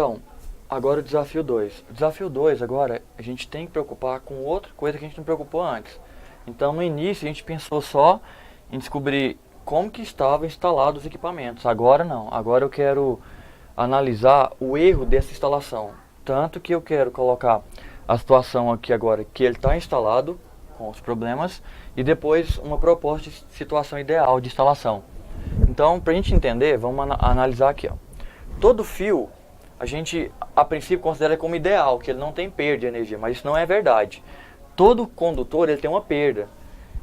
Então, agora o desafio 2. O desafio 2 agora, a gente tem que preocupar com outra coisa que a gente não preocupou antes. Então, no início, a gente pensou só em descobrir como que estavam instalados os equipamentos. Agora não. Agora eu quero analisar o erro dessa instalação. Tanto que eu quero colocar a situação aqui agora que ele está instalado, com os problemas, e depois uma proposta de situação ideal de instalação. Então, para a gente entender, vamos analisar aqui. Ó. Todo fio, a gente a princípio considera como ideal, que ele não tem perda de energia, mas isso não é verdade. Todo condutor ele tem uma perda,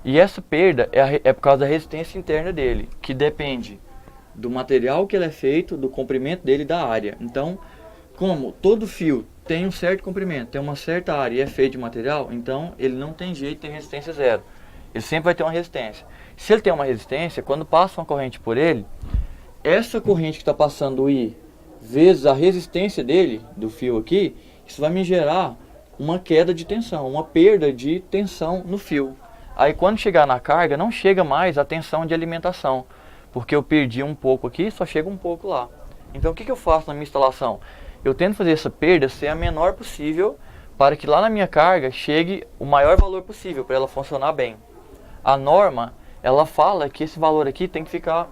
e essa perda é por causa da resistência interna dele, que depende do material que ele é feito, do comprimento dele e da área. Então, como todo fio tem um certo comprimento, tem uma certa área e é feito de material, então ele não tem jeito de ter resistência zero. Ele sempre vai ter uma resistência. Se ele tem uma resistência, quando passa uma corrente por ele, essa corrente que está passando o I vezes a resistência dele, do fio aqui, isso vai me gerar uma queda de tensão, uma perda de tensão no fio. Aí quando chegar na carga, não chega mais a tensão de alimentação, porque eu perdi um pouco aqui, só chega um pouco lá. Então o que eu faço na minha instalação? Eu tento fazer essa perda ser a menor possível, para que lá na minha carga chegue o maior valor possível, para ela funcionar bem. A norma, ela fala que esse valor aqui tem que ficar,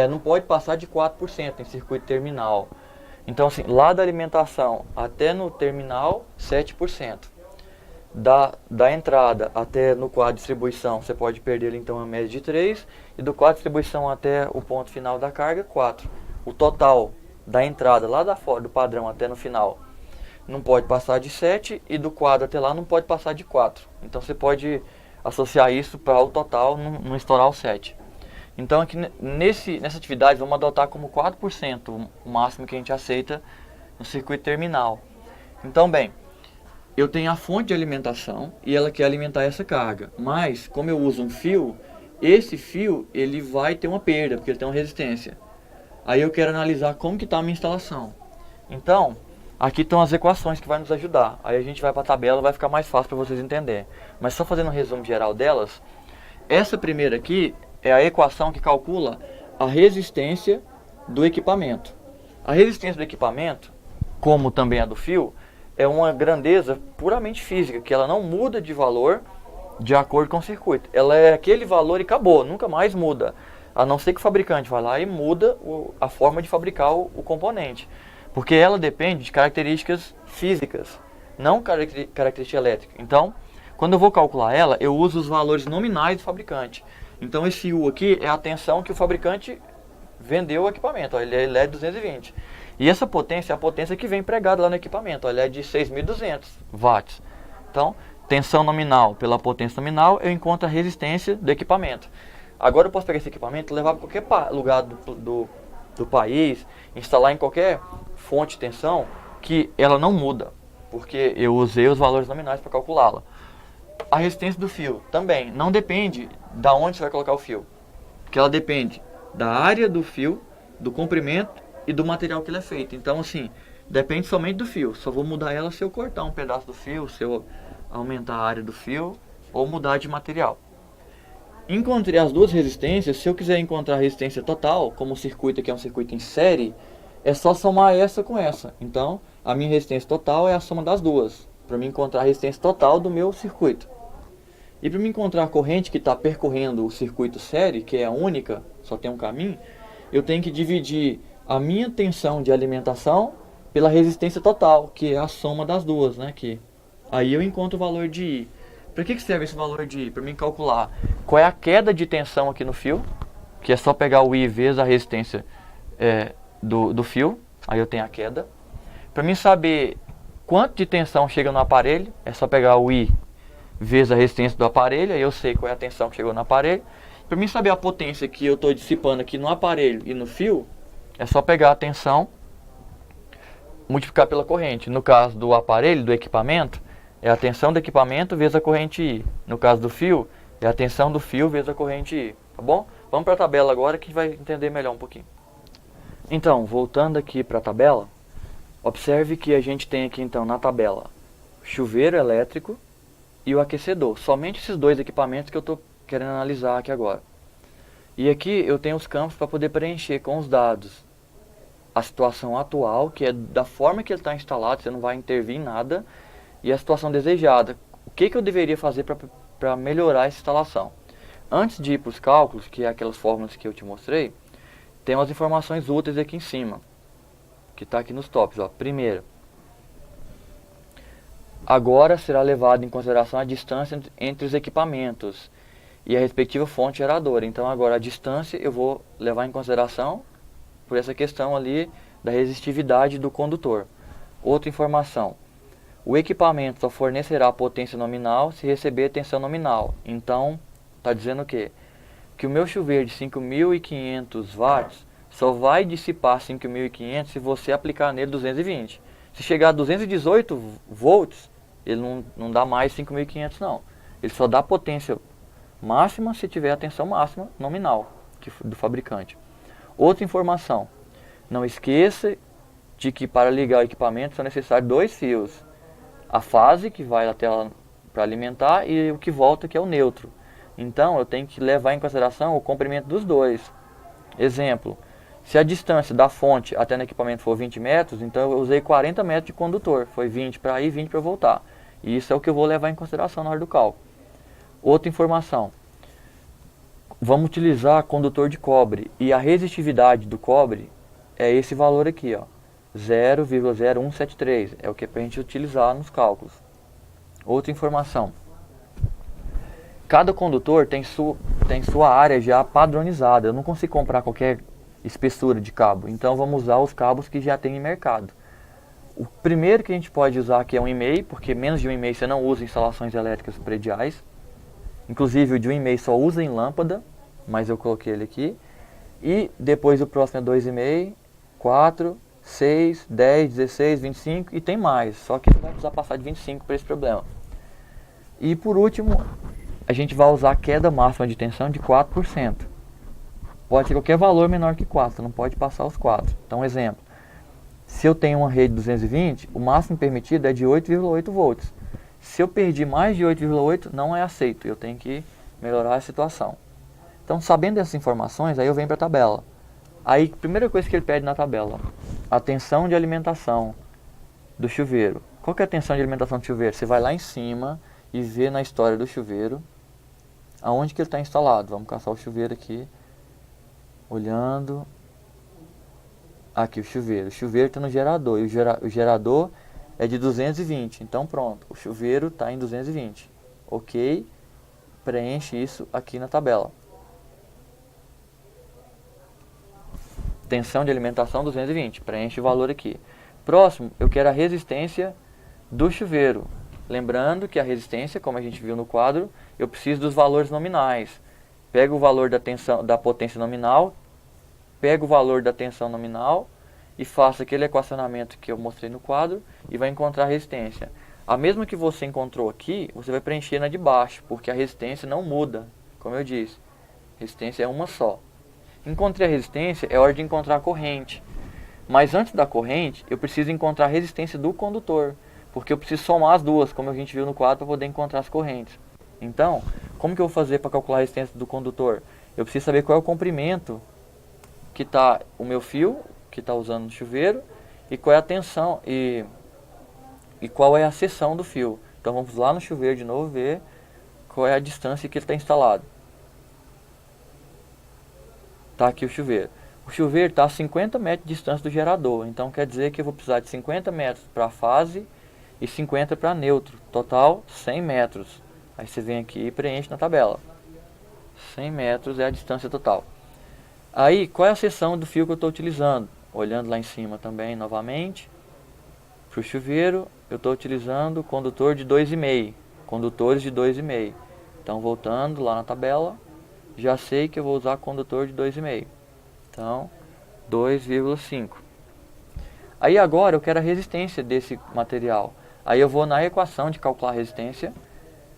não pode passar de 4% em circuito terminal. Então assim, lá da alimentação até no terminal, 7%. Da entrada até no quadro de distribuição, você pode perder então a média de 3, e do quadro de distribuição até o ponto final da carga, 4. O total da entrada lá da fora do padrão até no final não pode passar de 7, e do quadro até lá não pode passar de 4. Então você pode associar isso para o total não estourar o 7. Então aqui nessa atividade vamos adotar como 4% o máximo que a gente aceita no circuito terminal. Então bem, eu tenho a fonte de alimentação e ela quer alimentar essa carga, mas como eu uso um fio, esse fio ele vai ter uma perda, porque ele tem uma resistência. Aí eu quero analisar como que está a minha instalação. Então, aqui estão as equações que vai nos ajudar. Aí a gente vai para a tabela, vai ficar mais fácil para vocês entenderem. Mas só fazendo um resumo geral delas, essa primeira aqui é a equação que calcula a resistência do equipamento. A resistência do equipamento, como também a do fio, é uma grandeza puramente física, que ela não muda de valor de acordo com o circuito. Ela é aquele valor e acabou, nunca mais muda. A não ser que o fabricante vá lá e muda a forma de fabricar o componente. Porque ela depende de características físicas, não característica elétrica. Então, quando eu vou calcular ela, eu uso os valores nominais do fabricante. Então esse U aqui é a tensão que o fabricante vendeu o equipamento, ó, ele é de 220. E essa potência é a potência que vem empregada lá no equipamento, ó, ele é de 6.200 watts. Então, tensão nominal pela potência nominal, eu encontro a resistência do equipamento. Agora eu posso pegar esse equipamento e levar para qualquer lugar do país, instalar em qualquer fonte de tensão, que ela não muda, porque eu usei os valores nominais para calculá-la. A resistência do fio também não depende de onde você vai colocar o fio, porque ela depende da área do fio, do comprimento e do material que ele é feito. Então assim, depende somente do fio. Só vou mudar ela se eu cortar um pedaço do fio, se eu aumentar a área do fio ou mudar de material. Encontrei as duas resistências. Se eu quiser encontrar a resistência total, como o circuito aqui é um circuito em série, é só somar essa com essa. Então, a minha resistência total é a soma das duas, para mim encontrar a resistência total do meu circuito. E para mim encontrar a corrente que está percorrendo o circuito série, que é a única, só tem um caminho, eu tenho que dividir a minha tensão de alimentação pela resistência total, que é a soma das duas, né? Aí eu encontro o valor de I. Para que serve esse valor de I? Para mim calcular qual é a queda de tensão aqui no fio, que é só pegar o I vezes a resistência do fio, aí eu tenho a queda. Para mim saber quanto de tensão chega no aparelho, é só pegar o I vezes a resistência do aparelho, aí eu sei qual é a tensão que chegou no aparelho. Para mim saber a potência que eu estou dissipando aqui no aparelho e no fio, é só pegar a tensão, multiplicar pela corrente. No caso do aparelho, do equipamento, é a tensão do equipamento vezes a corrente I. No caso do fio, é a tensão do fio vezes a corrente I. Tá bom? Vamos para a tabela agora que a gente vai entender melhor um pouquinho. Então, voltando aqui para a tabela, observe que a gente tem aqui então na tabela o chuveiro elétrico e o aquecedor. Somente esses dois equipamentos que eu estou querendo analisar aqui agora. E aqui eu tenho os campos para poder preencher com os dados. a situação atual, que é da forma que ele está instalado, você não vai intervir em nada, e a situação desejada. O que eu deveria fazer para melhorar essa instalação? Antes de ir para os cálculos, que é aquelas fórmulas que eu te mostrei, tem umas informações úteis aqui em cima, que está aqui nos tópicos. Ó. Primeiro, agora será levado em consideração a distância entre os equipamentos e a respectiva fonte geradora. Então agora a distância eu vou levar em consideração por essa questão ali da resistividade do condutor. Outra informação, o equipamento só fornecerá potência nominal se receber tensão nominal. Então, está dizendo o quê? Que o meu chuveiro de 5.500 watts só vai dissipar 5.500 se você aplicar nele 220. Se chegar a 218 volts, ele não dá mais 5.500 não. Ele só dá potência máxima se tiver a tensão máxima nominal do fabricante. Outra informação, não esqueça de que para ligar o equipamento são necessários 2 fios. A fase que vai até lá para alimentar e o que volta que é o neutro. Então eu tenho que levar em consideração o comprimento dos dois. Exemplo, se a distância da fonte até no equipamento for 20 metros, então eu usei 40 metros de condutor. Foi 20 para ir, 20 para voltar. E isso é o que eu vou levar em consideração na hora do cálculo. Outra informação, vamos utilizar condutor de cobre e a resistividade do cobre é esse valor aqui, ó, 0,0173, é o que é para a gente utilizar nos cálculos. Outra informação, cada condutor tem sua área já padronizada, eu não consigo comprar qualquer espessura de cabo, então vamos usar os cabos que já tem em mercado. O primeiro que a gente pode usar aqui é 1,5, porque menos de 1,5 você não usa em instalações elétricas prediais. Inclusive o de 1,5 só usa em lâmpada, mas eu coloquei ele aqui. E depois o próximo é 2,5, 4, 6, 10, 16, 25 e tem mais. Só que você vai precisar passar de 25 para esse problema. E por último, a gente vai usar a queda máxima de tensão de 4%. Pode ser qualquer valor menor que 4, não pode passar os 4. Então, exemplo, se eu tenho uma rede 220, o máximo permitido é de 8,8 volts. Se eu perdi mais de 8,8, não é aceito, eu tenho que melhorar a situação. Então, sabendo dessas informações, aí eu venho para a tabela. Aí, primeira coisa que ele pede na tabela, a tensão de alimentação do chuveiro. Qual que é a tensão de alimentação do chuveiro? Você vai lá em cima e vê na história do chuveiro aonde que ele está instalado. Vamos caçar o chuveiro aqui, olhando. Aqui o chuveiro está no gerador, e o gerador é de 220, então pronto, o chuveiro está em 220, ok, preenche isso aqui na tabela. Tensão de alimentação 220, preenche o valor aqui. Próximo, eu quero a resistência do chuveiro, lembrando que a resistência, como a gente viu no quadro, eu preciso dos valores nominais. Pega o valor da tensão, da potência nominal, pega o valor da tensão nominal e faça aquele equacionamento que eu mostrei no quadro e vai encontrar a resistência. A mesma que você encontrou aqui, você vai preencher na de baixo, porque a resistência não muda, como eu disse. Resistência é uma só. Encontrei a resistência, é hora de encontrar a corrente. Mas antes da corrente, eu preciso encontrar a resistência do condutor, porque eu preciso somar as duas, como a gente viu no quadro, para poder encontrar as correntes. Então, como que eu vou fazer para calcular a resistência do condutor? Eu preciso saber qual é o comprimento que está o meu fio, que está usando no chuveiro, e qual é a tensão e qual é a seção do fio. Então vamos lá no chuveiro de novo ver qual é a distância que ele está instalado. Está aqui o chuveiro. O chuveiro está a 50 metros de distância do gerador, então quer dizer que eu vou precisar de 50 metros para a fase e 50 para neutro, total 100 metros. Aí você vem aqui e preenche na tabela. 100 metros é a distância total. Aí, qual é a seção do fio que eu estou utilizando? Olhando lá em cima também, novamente, para o chuveiro, eu estou utilizando condutor de 2,5, condutores de 2,5. Então, voltando lá na tabela, já sei que eu vou usar condutor de 2,5. Então, 2,5. Aí agora eu quero a resistência desse material. Aí eu vou na equação de calcular a resistência,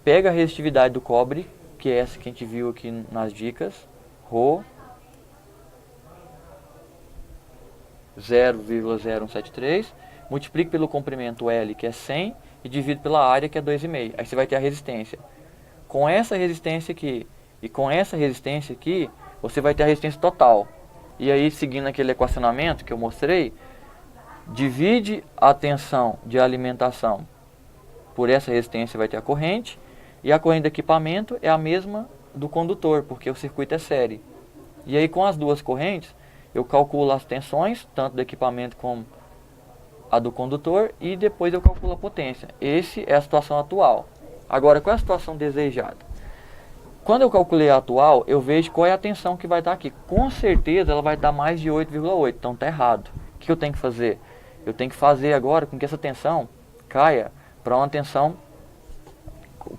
pega a resistividade do cobre, que é essa que a gente viu aqui nas dicas, Rho 0,0173, multiplique pelo comprimento L, que é 100, e divide pela área, que é 2,5. Aí você vai ter a resistência. Com essa resistência aqui e com essa resistência aqui, você vai ter a resistência total. E aí, seguindo aquele equacionamento que eu mostrei, divide a tensão de alimentação por essa resistência, vai ter a corrente, e a corrente do equipamento é a mesma do condutor, porque o circuito é série. E aí, com as duas correntes, eu calculo as tensões, tanto do equipamento como a do condutor, e depois eu calculo a potência. Essa é a situação atual. Agora, qual é a situação desejada? Quando eu calculei a atual, eu vejo qual é a tensão que vai dar aqui. Com certeza ela vai dar mais de 8,8, então está errado. O que eu tenho que fazer? Eu tenho que fazer agora com que essa tensão caia para uma tensão,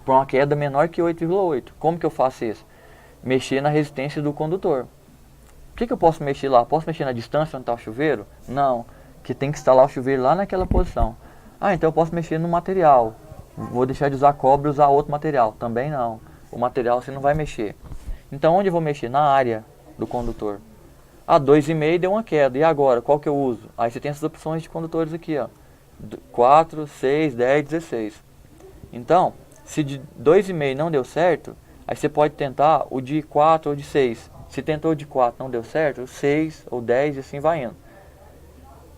para uma queda menor que 8,8. Como que eu faço isso? Mexer na resistência do condutor. O que eu posso mexer lá? Posso mexer na distância onde está o chuveiro? Não, que tem que instalar o chuveiro lá naquela posição. Ah, então eu posso mexer no material. Vou deixar de usar cobre e usar outro material? Também não. O material você não vai mexer. Então onde eu vou mexer? Na área do condutor. Ah, 2,5 deu uma queda. E agora? Qual que eu uso? Aí você tem essas opções de condutores aqui, ó. 4, 6, 10, 16. Então, se de 2,5 não deu certo, aí você pode tentar o de 4 ou de 6. Se tentou o de 4 não deu certo, o 6 ou 10 e assim vai indo.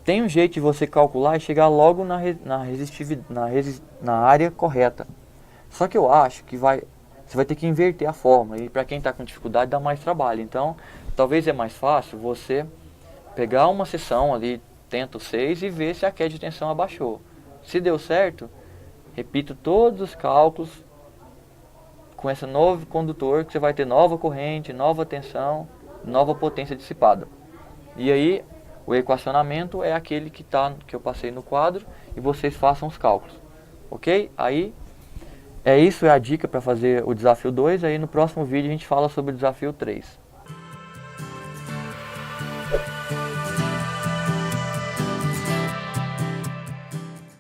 Tem um jeito de você calcular e chegar logo na área correta. Só que eu acho que você vai ter que inverter a fórmula. E para quem está com dificuldade dá mais trabalho. Então, talvez é mais fácil você pegar uma seção ali, tenta o 6 e ver se a queda de tensão abaixou. Se deu certo, repita todos os cálculos com esse novo condutor, que você vai ter nova corrente, nova tensão, nova potência dissipada. E aí, o equacionamento é aquele que eu passei no quadro e vocês façam os cálculos. Ok? Aí, é a dica para fazer o desafio 2. Aí no próximo vídeo a gente fala sobre o desafio 3.